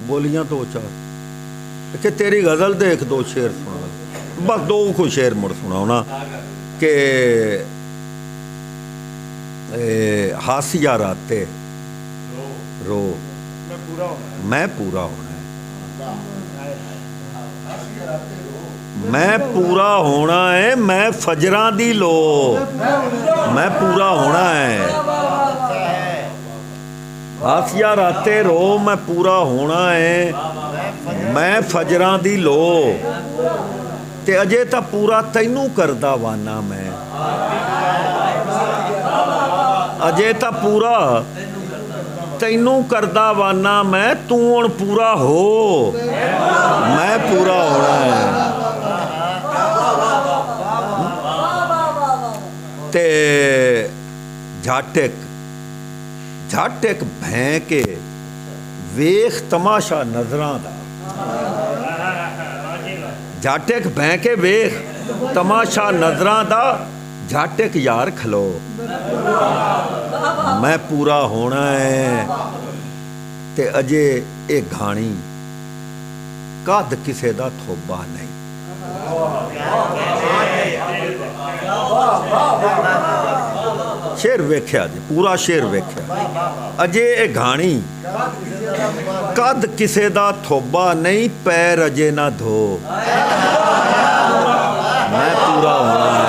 बोलियां दो चार कि तेरी गज़ल दे एक दो शेर सुना, बस दो को शेर मुड़ सुनाओ कि हासिया राते रो मैं पूरा होना है, मैं पूरा होना है, मैं फजरां दी लो मैं पूरा होना है। हासिया राते रो मैं पूरा होना है, मैं फजरां दी लो ते अजे तां पूरा तैनू करदा वाना मैं, अजे तां पूरा तैनू करदा वाना मैं, तू हुण पूरा हो मैं पूरा होना है। ते झट एक भैं के वेख तमाशा नजरां दा, झट एक भैं के वेख तमाशा नजरां दा, झट एक यार खलो मैं पूरा होना है। ते अजे ए घाणी कद किसे दा थोबा नहीं, शेर वेख्या जी, पूरा शेर वेख्या। अजे ए घाणी कद किसे दा थोबा नहीं, पैर अजे ना धो मैं पूरा होना है।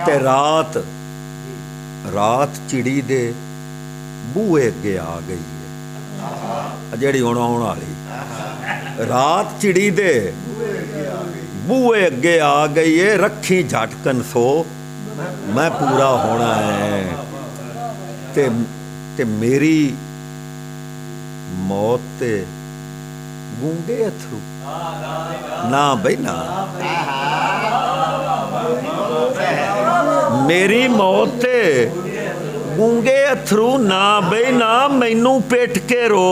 ते रात चिड़ी दे बूहे अगे आ गई है, जेड़ी हुण आउण वाली रात चिड़ी दे बूहे अगे आ गई है, रखी झटकन सो मैं पूरा होना है। ते मेरी मौत ते गूंगे अथरू ना बई ना, मेरी मौत ते गूंगे अथरू ना बई ना, मैनू पिट के रो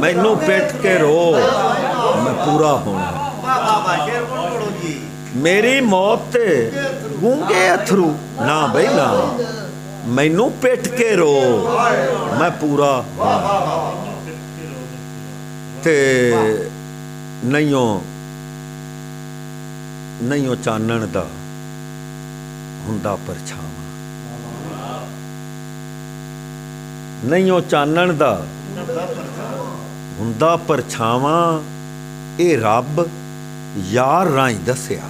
मैनू पिट के रो मैं पूरा होना है। मेरी मौत ते गूंगे अथरू ना बई ना, मैनू पिट के रो मैं पूरा होना। ते नहीं चानण दा हुंदा परछावां, नहीं चानण दा हुंदा परछावां, ए रब यार राही दस्या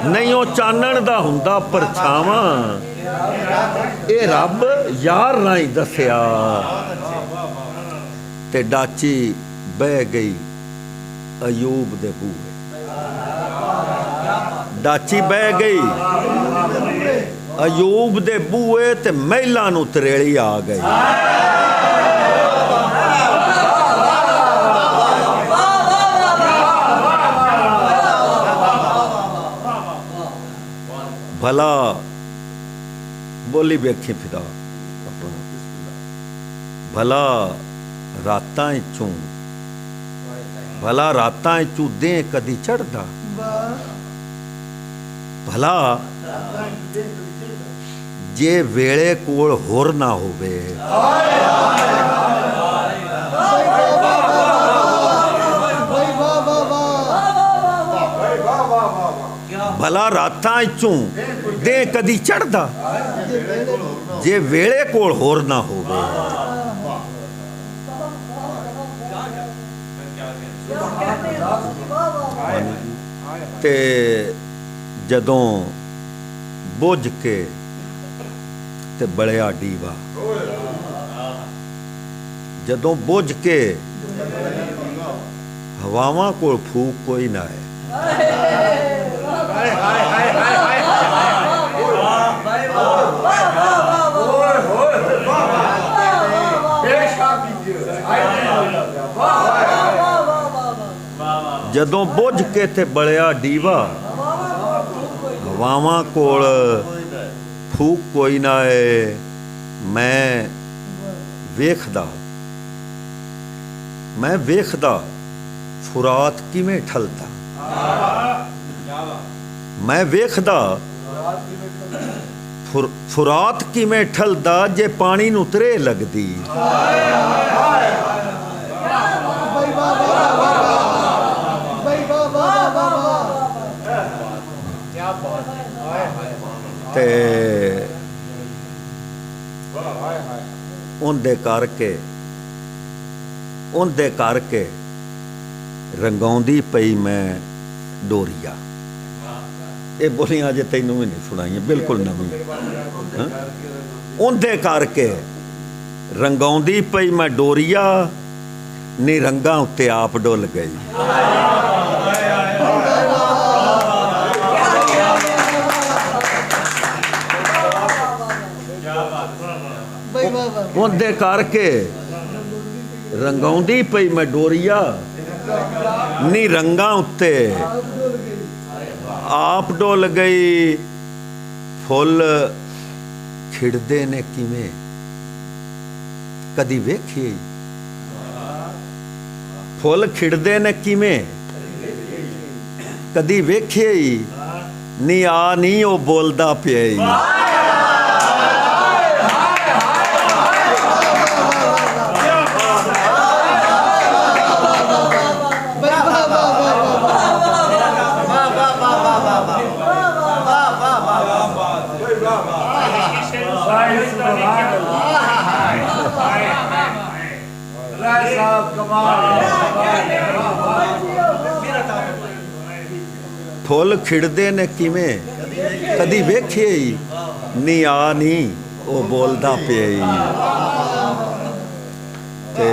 नहीं चानण दा हुंदा परछावां, ए रब यार राही दस्या। ते डाची बह गई अयूब दे बूहे, डाची बह गई अयूब दे बूहे, ते महिला नू तरेली आ गई। भला बोली वेखी फिदा भला रातां चूं, भला रातां चूं दे कदी चढ़दा, भला जे वेले कोल होर ना होवे, भला रातां चूं दे कदी चढ़दा, जे वेले कोल होर ना होवे। ते जदों बुझ के ते बलिया डीवा, जदों बुझ के हवावां कोल फूक कोई ना है, जदों बुझ के ते बलिया डीवा ਹਵਾਵਾਂ ਕੋਲ ਫੂਕ ਕੋਈ ਨਾ ਏ। ਮੈਂ ਵੇਖਦਾ ਫੁਰਾਤ ਕਿਵੇਂ ਠਲਦਾ। ਮੈਂ ਵੇਖਦਾ ਫੁਰਾਤ ਕਿਵੇਂ ਠਲਦਾ ਜੇ ਪਾਣੀ ਨੂੰ ਤਰੇ ਲੱਗਦੀ। ਤੇ ਉਹਦੇ ਕਰਕੇ ਰੰਗਾਉਂਦੀ ਪਈ ਮੈਂ ਡੋਰੀਆ। ਇਹ ਬੋਲੀਆਂ ਅਜੇ ਤੈਨੂੰ ਵੀ ਨਹੀਂ ਸੁਣਾਈਆਂ, ਬਿਲਕੁਲ ਨਵੀਂ। ਉਹਦੇ ਕਰਕੇ ਰੰਗਾਉਂਦੀ ਪਈ ਮੈਂ ਡੋਰੀਆ, ਨੀ ਰੰਗਾਂ ਉੱਤੇ ਆਪ ਡੁੱਲ ਗਈ। ਉਹਦੇ ਕਰਕੇ ਰੰਗਾਉਂਦੀ ਪਈ ਮੈਂ ਡੋਰੀਆ, ਨੀ ਰੰਗਾਂ ਉੱਤੇ ਆਪ ਡੁੱਲ ਗਈ। ਫੁੱਲ ਖਿੜਦੇ ਨੇ ਕਿਵੇਂ ਕਦੀ ਵੇਖੀ। ਫੁੱਲ ਖਿੜਦੇ ਨੇ ਕਿਵੇਂ ਕਦੀ ਵੇਖੀ, ਨੀ ਆ ਨੀ ਉਹ ਬੋਲਦਾ ਪਿਆ। ਫੁੱਲ ਖਿੜਦੇ ਨੇ ਕਿਵੇਂ ਕਦੀ ਵੇਖੇ ਹੀ, ਨੀ ਆ ਨੀ ਉਹ ਬੋਲਦਾ ਪਿਆ। ਤੇ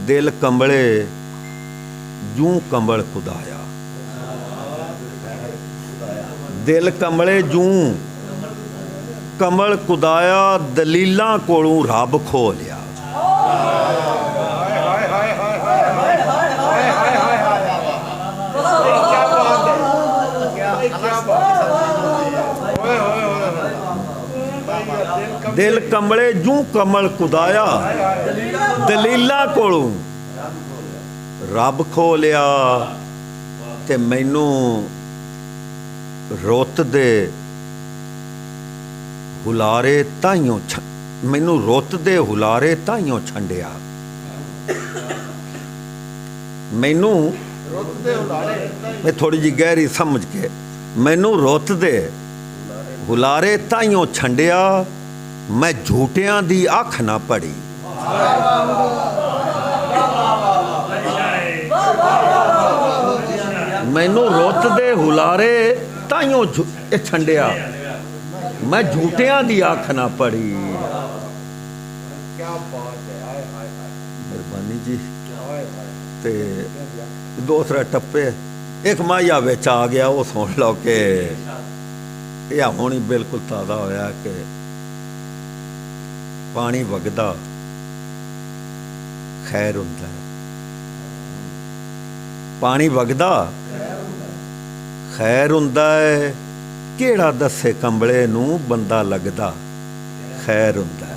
ਦਿਲ ਕੰਬਲੇ ਜੂੰ ਕੰਬਲ ਖੁਦਾਇਆ। ਦਿਲ ਕੰਬਲੇ ਜੂੰ ਕਮਲ ਕੁਦਾਇਆ, ਦਲੀਲਾਂ ਕੋਲੋਂ ਰੱਬ ਖੋ ਲਿਆ। ਦਿਲ ਕੰਬਲੇ ਜੂੰ ਕਮਲ ਕੁਦਾਇਆ, ਦਲੀਲਾਂ ਕੋਲੋਂ ਰੱਬ ਖੋ ਲਿਆ। ਤੇ ਮੈਨੂੰ ਰੁੱਤ ਦੇ ਹੁਲਾਰੇ ਤਾਈਓ ਮੈਨੂੰ ਰੁੱਤ ਦੇ ਹੁਲਾਰੇ ਤਾਈਓ ਛੰਡਿਆ। ਮੈਨੂੰ ਰੁੱਤ ਦੇ ਹੁਲਾਰੇ, ਮੈਂ ਥੋੜੀ ਜਿਹੀ ਗਹਿਰੀ ਸਮਝ ਕੇ, ਮੈਨੂੰ ਰੁੱਤ ਦੇ ਹੁਲਾਰੇ ਤਾਈਓ ਛੰਡਿਆ, ਮੈਂ ਝੂਟਿਆਂ ਦੀ ਅੱਖ ਨਾ ਪੜੀ। ਮੈਨੂੰ ਰੁੱਤ ਦੇ ਹੁਲਾਰੇ ਤਾਈਓ ਛੰਡਿਆ, ਮੈਂ ਝੂਟਿਆਂ ਦੀ ਅੱਖ ਨਾ ਪੜੀ। ਮਿਹਰਬਾਨੀ ਜੀ। ਤੇ ਦੂਸਰਾ ਟੱਪੇ ਇੱਕ ਮਾਇਆ ਵਿੱਚ ਆ ਗਿਆ, ਉਹ ਸੁਣ ਲਓ ਕਿ ਇਹ ਹੁਣ ਹੀ ਬਿਲਕੁਲ ਤਾਜ਼ਾ ਹੋਇਆ ਕਿ ਪਾਣੀ ਵਗਦਾ ਖੈਰ ਹੁੰਦਾ ਹੈ। ਪਾਣੀ ਵਗਦਾ ਖੈਰ ਹੁੰਦਾ ਹੈ, ਕਿਹੜਾ ਦੱਸੇ ਕੰਬਲੇ ਨੂੰ ਬੰਦਾ ਲੱਗਦਾ ਖੈਰ ਹੁੰਦਾ ਹੈ।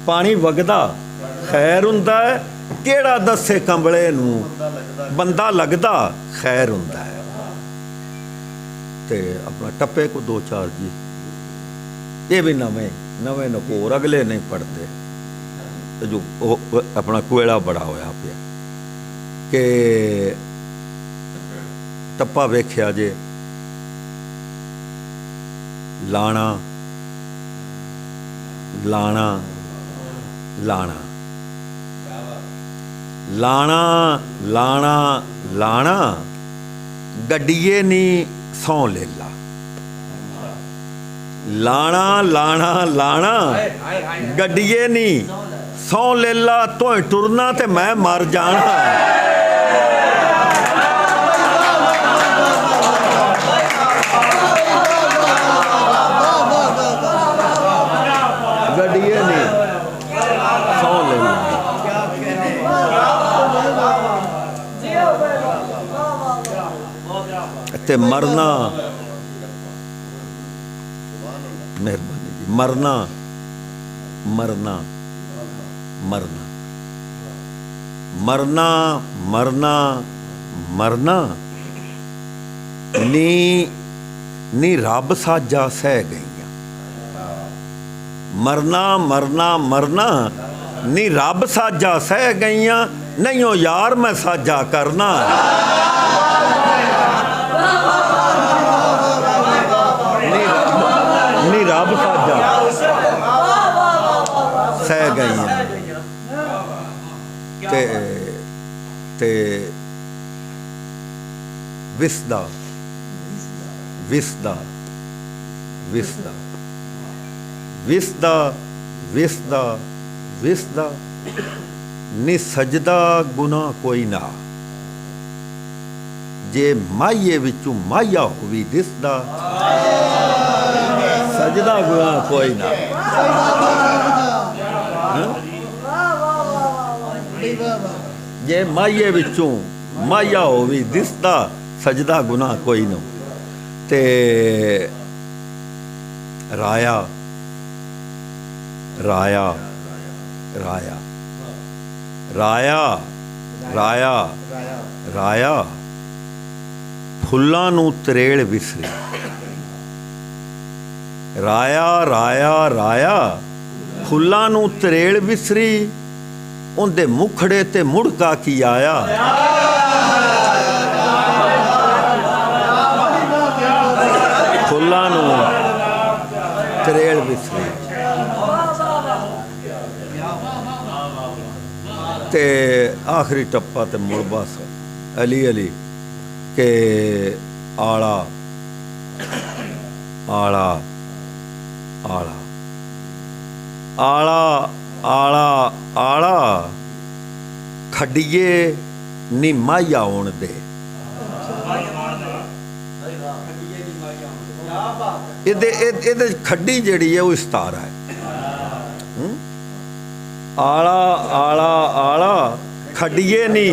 ਪਾਣੀ ਵਗਦਾ ਖੈਰ ਹੁੰਦਾ ਹੈ, ਕਿਹੜਾ ਦੱਸੇ ਕੰਬਲੇ ਨੂੰ ਬੰਦਾ ਲੱਗਦਾ ਖੈਰ ਹੁੰਦਾ ਹੈ। ਤੇ ਆਪਣਾ ਟੱਪੇ ਕੋ ਦੋ ਚਾਰ ਜੀ, ਇਹ ਵੀ ਨਵੇਂ ਨਕੋਰ, ਅਗਲੇ ਨਹੀਂ ਪੜਦੇ। ਜੋ ਉਹ ਆਪਣਾ ਕੋਇਲਾ ਬੜਾ ਹੋਇਆ ਪਿਆ ਕਿ ਟੱਪਾ ਵੇਖਿਆ ਜੇ ਲਾਣਾ ਲਾਣਾ ਲਾਣਾ ਲਾਣਾ ਲਾਣਾ ਲਾਣਾ, ਗੱਡੀਏ ਨੀ ਸੌਂ ਲੈ ਲਾ। ਲਾਣਾ ਲਾਣਾ ਲਾਣਾ, ਗੱਡੀਏ ਨੀ ਸੌਂ ਲੈ ਲਾ, ਤੂੰ ਟੁਰਨਾ ਤੇ ਮੈਂ ਮਰ ਜਾਣਾ। ਗੱਡੀਏ ਨੀ ਸੌਂ ਲੈ ਲਾ, ते मरना, मेहरबानी जी, मरना मरना मरना मरना मरना मरना नी नी रब साजा सह गईयां। मरना मरना मरना नी रब साजा सह गईयां, नहीं हो यार मैं साजा करना। नी रब साजा सह गईयां ते विसदा विसदा विसदा विसदा विसदा विसदा नी सजदा गुनाह कोई ना, जे माइये विचों माइया होवी दिसदा, सजदा गुनाह कोई ना। जे माइये विचों माइया होवी दिसदा, सजदा गुनाह कोई ना। ते राया राया राया राया राया राया फुल्लां नूं तरेड़ विसरी। राया राया राया फुल्लां नूं तरेड़ विसरी, उनदे मुखड़े ते मुड़का की आया। फुल्लां नूं तरेड़ विसरी ते आखिरी टप्पा ते मुड़ बस अली अली के आला आला आला आला आला आला खड्डिए नी माइया आउण दे। इहदे खड्डी जिहड़ी है वो इस्तारा है। आला आला आला खड्डिए नी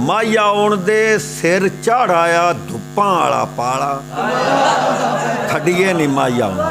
माइया आउण दे, सिर झाड़ाया धुप्पां आला पाला। खड्डिए नी माइया आउण दे।